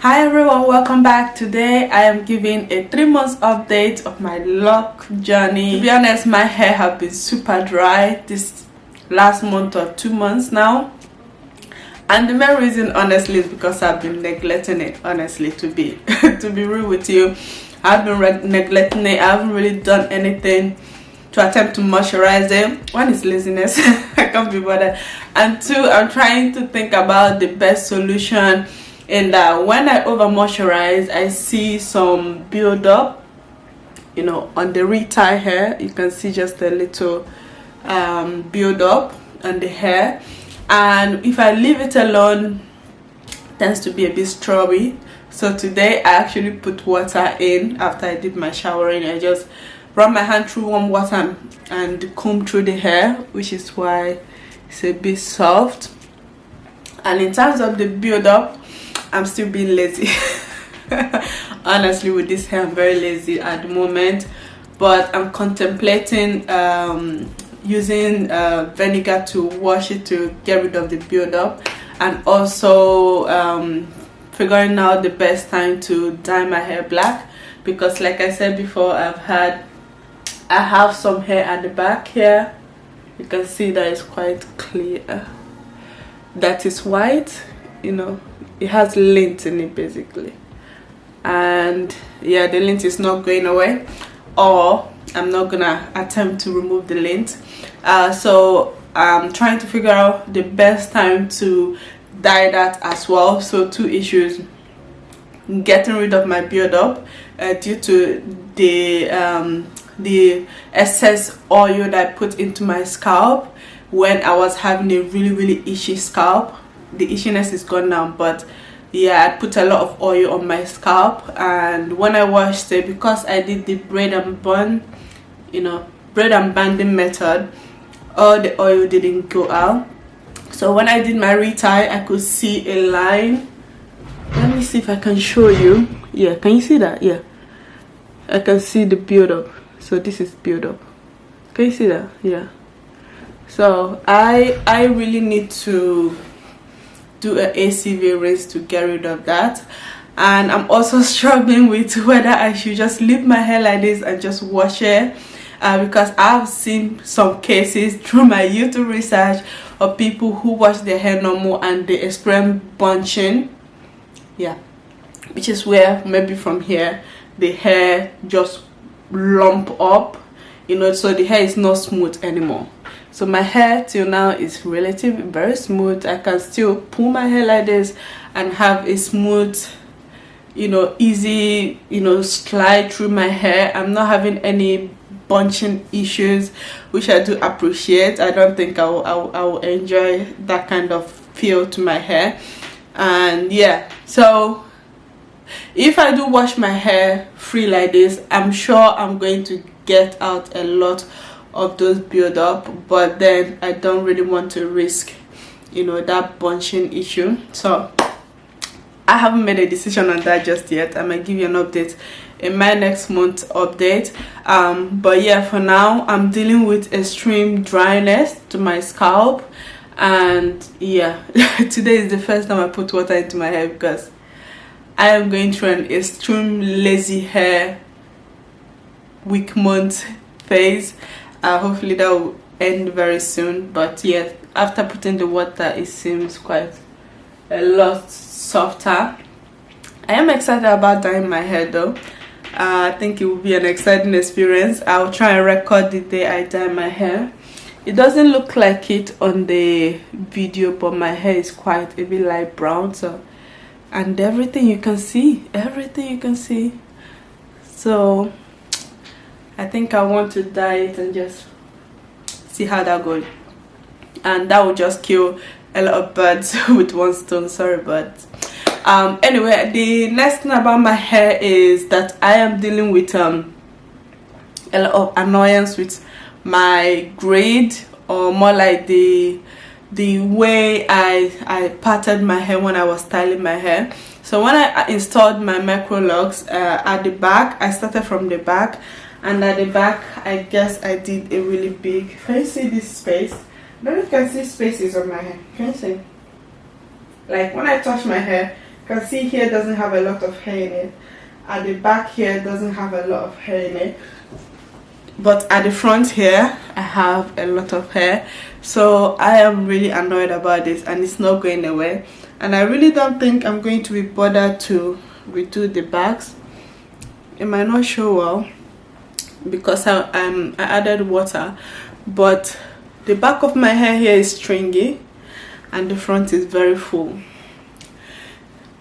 Hi everyone, welcome back. Today I am giving a 3 months update of my lock journey. To be honest, my hair have been super dry this last month or 2 months now, and the main reason honestly is because I've been neglecting it. Honestly, to be real with you, I've been neglecting it. I haven't really done anything to attempt to moisturize it. One is laziness, I can't be bothered, and two, I'm trying to think about the best solution. And when I over moisturize, I see some build up, on the retie hair. You can see just a little build up on the hair, and if I leave it alone, it tends to be a bit strawberry. So today I actually put water in. After I did my showering, I just run my hand through warm water and comb through the hair, which is why it's a bit soft. And in terms of the build up, I'm still being lazy. Honestly, with this hair I'm very lazy at the moment, but I'm contemplating using vinegar to wash it to get rid of the build-up, and also figuring out the best time to dye my hair black, because like I said before, I have some hair at the back here. You can see that it's quite clear, that is white. It has lint in it basically, and yeah, the lint is not going away, or I'm not gonna attempt to remove the lint. So I'm trying to figure out the best time to dye that as well. So two issues: getting rid of my build-up due to the excess oil that I put into my scalp when I was having a really itchy scalp. The itchiness is gone now, but yeah, I put a lot of oil on my scalp, and when I washed it, because I did the braid and banding method, all the oil didn't go out. So when I did my retie, I could see a line. Let me see if I can show you. Yeah, can you see that? Yeah, I can see the build up. So this is build up. Can you see that? Yeah. So I really need to do an ACV rinse to get rid of that. And I'm also struggling with whether I should just leave my hair like this and just wash it, because I've seen some cases through my YouTube research of people who wash their hair normal and they experience bunching. Yeah, which is where maybe from here the hair just lump up, so the hair is not smooth anymore. So my hair till now is relatively very smooth. I can still pull my hair like this and have a smooth, easy, slide through my hair. I'm not having any bunching issues, which I do appreciate. I don't think I will enjoy that kind of feel to my hair. And yeah, so if I do wash my hair free like this, I'm sure I'm going to get out a lot of those build up, but then I don't really want to risk that bunching issue. So I haven't made a decision on that just yet. I might give you an update in my next month update, but yeah, for now I'm dealing with extreme dryness to my scalp. And yeah, today is the first time I put water into my hair because I am going through an extreme lazy hair week month phase. Hopefully that will end very soon, but yeah, after putting the water, it seems quite a lot softer. I am excited about dyeing my hair though. I think it will be an exciting experience. I'll try and record the day I dye my hair. It doesn't look like it on the video, but my hair is quite a bit light brown, so, and everything you can see, so I think I want to dye it and just see how that goes, and that will just kill a lot of birds with one stone. Sorry, birds. Anyway, the next thing about my hair is that I am dealing with a lot of annoyance with my braid, or more like the way I parted my hair when I was styling my hair. So when I installed my MicroLocks at the back, I started from the back. And at the back, I guess I did a really big, can you see this space? Maybe you can see spaces on my hair. Can you see? Like when I touch my hair, You can see here doesn't have a lot of hair in it. At the back here doesn't have a lot of hair in it. But at the front here, I have a lot of hair. So I am really annoyed about this, and it's not going away. And I really don't think I'm going to be bothered to redo the backs. It might not show well because I added water, but the back of my hair here is stringy and the front is very full.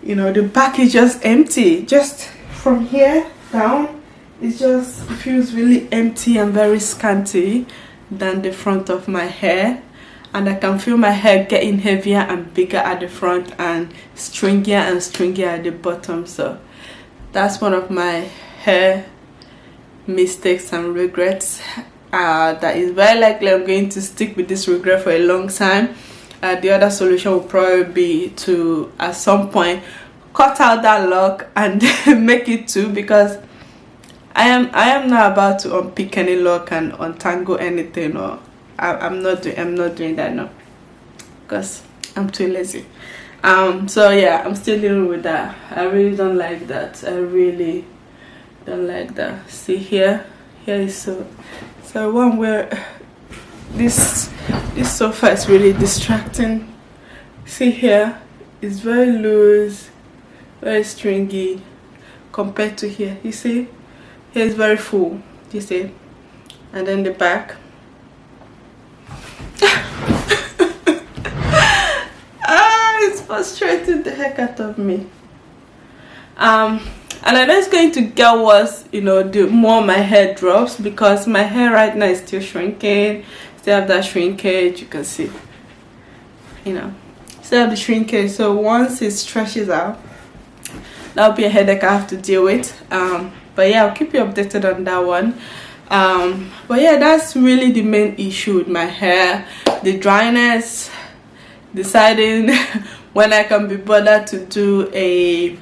You know, the back is just empty. Just from here down, it just feels really empty and very scanty than the front of my hair. And I can feel my hair getting heavier and bigger at the front and stringier and stringier at the bottom. So that's one of my hair mistakes and regrets. That is very likely I'm going to stick with this regret for a long time. The other solution will probably be to, at some point, cut out that lock and make it two, because I am not about to unpick any lock and untangle anything, or I'm not doing that now, because I'm too lazy. So yeah, I'm still dealing with that. I really don't like that. I really don't like that. See here is so one where this sofa is really distracting. See here, it's very loose, very stringy compared to here. You see, here is very full, you see, and then the back. It's frustrating the heck out of me. And I know it's going to get worse, you know, the more my hair drops, because my hair right now is still shrinking. Still have that shrinkage, you can see, you know, still have the shrinkage. So once it stretches out, that'll be a headache I have to deal with. But yeah, I'll keep you updated on that one. But yeah, that's really the main issue with my hair. The dryness, deciding when I can be bothered to do a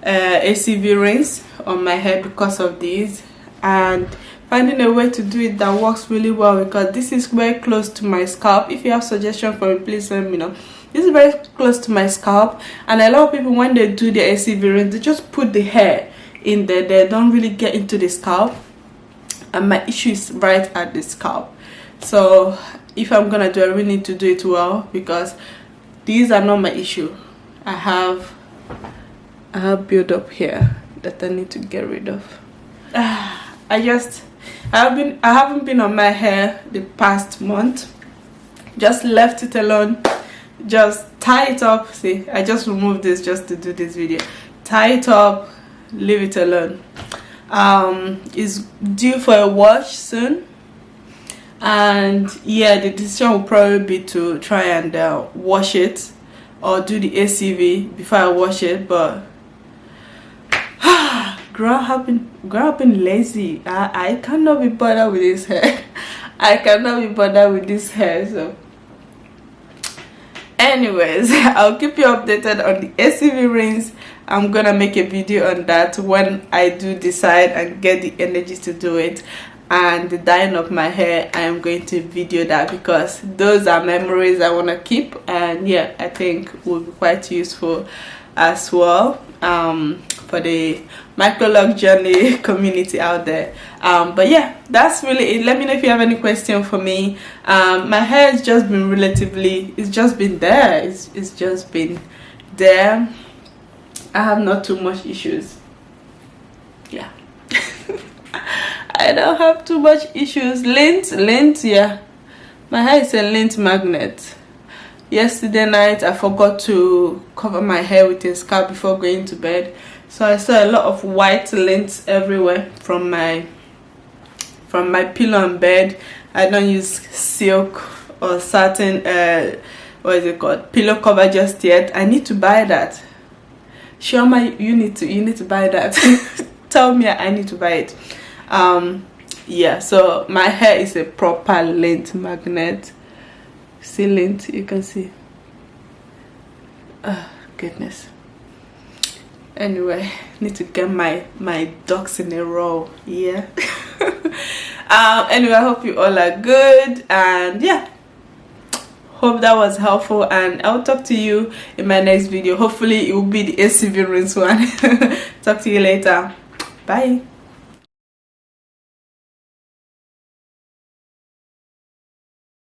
ACV rinse on my hair because of these, and finding a way to do it that works really well, because this is very close to my scalp. If you have suggestions for me, please let me know. This is very close to my scalp, and a lot of people, when they do the ACV rinse, they just put the hair in there. They don't really get into the scalp, and my issue is right at the scalp. So if I'm gonna do it, I really need to do it well, because these are not my issue. I have build up here that I need to get rid of. I haven't been on my hair the past month. Just left it alone. Just tie it up. See, I just removed this just to do this video. Tie it up, leave it alone. It's due for a wash soon, and yeah, the decision will probably be to try and wash it or do the ACV before I wash it. But girl, I've been lazy. I cannot be bothered with this hair. I cannot be bothered with this hair. So anyways, I'll keep you updated on the ACV rinse. I'm gonna make a video on that when I do decide and get the energy to do it. And the dyeing of my hair, I am going to video that, because those are memories I want to keep, and yeah, I think will be quite useful as well for the microlog journey community out there. But yeah, that's really it. Let me know if you have any question for me. My hair has just been it's just been there. It's just been there. I have not too much issues. Yeah. I don't have too much issues. Lint, yeah. My hair is a lint magnet. Yesterday night I forgot to cover my hair with a scarf before going to bed, so I saw a lot of white lint everywhere from my pillow and bed. I don't use silk or satin what is it called, pillow cover just yet. I need to buy that. Shioma, you need to buy that. Tell me I need to buy it. Yeah, so my hair is a proper lint magnet. See lint, you can see. Oh goodness. Anyway, need to get my ducks in a row. Yeah. Anyway, I hope you all are good, and yeah, Hope that was helpful, and I'll talk to you in my next video. Hopefully it will be the ACV rinse one. Talk to you later. Bye.